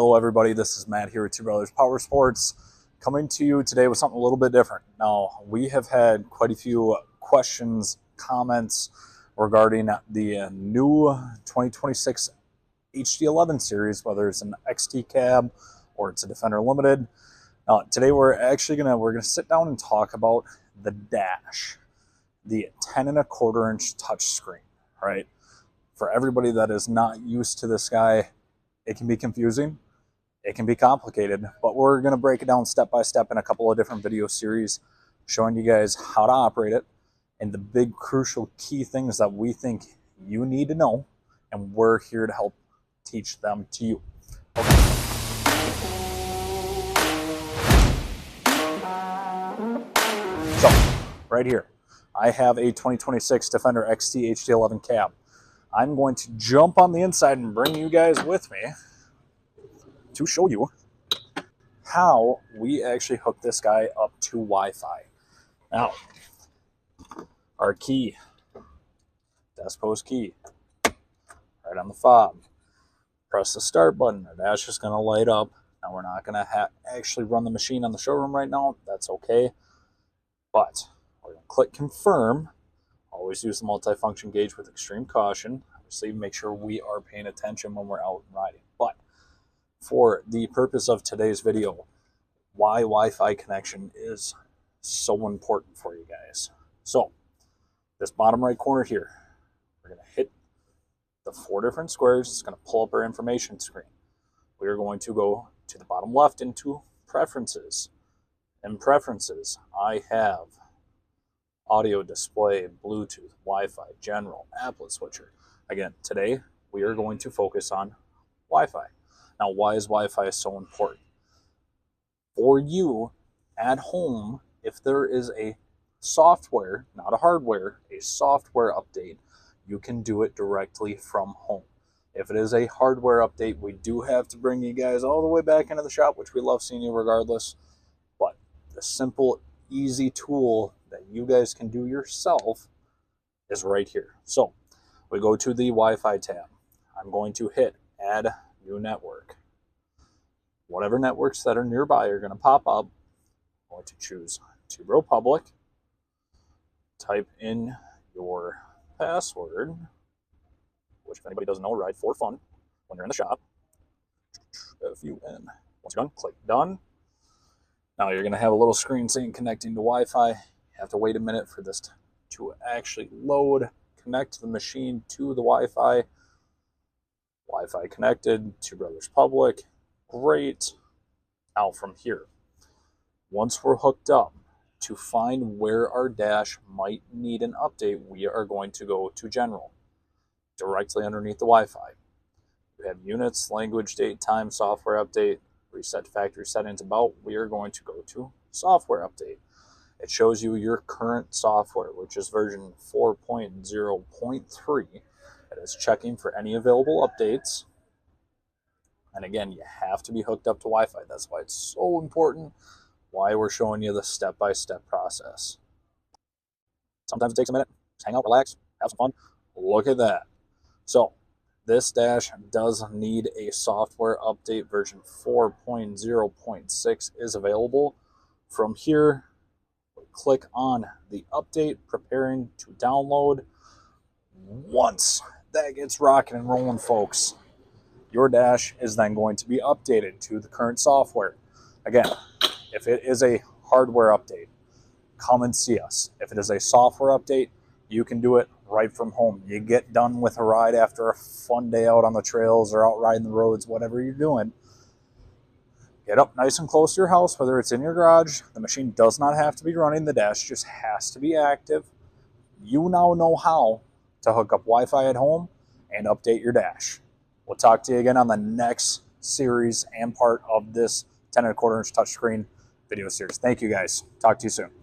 Hello everybody, this is Matt here with Two Brothers Powersports, coming to you today with something a little bit different. Now, we have had quite a few questions, comments regarding the new 2026 HD11 series, whether it's an XT cab or it's a Defender Limited. Today we're gonna sit down and talk about the dash, the 10.25 inch touchscreen, right? For everybody that is not used to this guy, it can be confusing, it can be complicated, but we're going to break it down step by step in a couple of different video series, showing you guys how to operate it and the big crucial key things that we think you need to know, and we're here to help teach them to you. Okay. So, right here, I have a 2026 Defender XT HD11 cab. I'm going to jump on the inside and bring you guys with me to show you how we actually hook this guy up to Wi-Fi. Now, our key, desk post key, right on the fob. Press the start button, our dash is going to light up. Now, we're not going to actually run the machine on the showroom right now. That's okay. But we're going to click confirm. Always use the multifunction gauge with extreme caution. Obviously, make sure we are paying attention when we're out riding. But for the purpose of today's video, why Wi-Fi connection is so important for you guys. So, this bottom right corner here, we're going to hit the 4 different squares. It's going to pull up our information screen. We are going to go to the bottom left into Preferences. In Preferences, I have audio, display, Bluetooth, Wi-Fi, general, applet switcher. Again, today we are going to focus on Wi-Fi. Now, why is Wi-Fi so important? For you at home, if there is a software, not a hardware, a software update, you can do it directly from home. If it is a hardware update, we do have to bring you guys all the way back into the shop, which we love seeing you regardless. But the simple, easy tool that you guys can do yourself is right here. So we go to the Wi-Fi tab. I'm going to hit add new network. Whatever networks that are nearby are going to pop up. I'm going to choose Two Bro Public. Type in your password, which if anybody doesn't know, write for fun when you're in the shop. FUN. Once you're done, click done. Now you're going to have a little screen saying connecting to Wi-Fi. You have to wait a minute for this to actually load, connect the machine to the Wi-Fi. Wi-Fi connected, Two Brothers Public. Great. Now from here, once we're hooked up, to find where our dash might need an update, we are going to go to General, directly underneath the Wi-Fi. We have units, language, date, time, software update, reset factory settings about. We are going to go to software update. It shows you your current software, which is version 4.0.3. It is checking for any available updates. And again, you have to be hooked up to Wi-Fi. That's why it's so important, why we're showing you the step-by-step process. Sometimes it takes a minute. Just hang out, relax, have some fun. Look at that. So, this dash does need a software update. Version 4.0.6 is available. From here, we click on the update, preparing to download. Once that gets rocking and rolling, folks, your dash is then going to be updated to the current software. Again, if it is a hardware update, come and see us. If it is a software update, you can do it right from home. You get done with a ride after a fun day out on the trails or out riding the roads, whatever you're doing. Get up nice and close to your house, whether it's in your garage. The machine does not have to be running. The dash just has to be active. You now know how to hook up Wi-Fi at home and update your dash. We'll talk to you again on the next series and part of this 10.25 inch touchscreen video series. Thank you guys. Talk to you soon.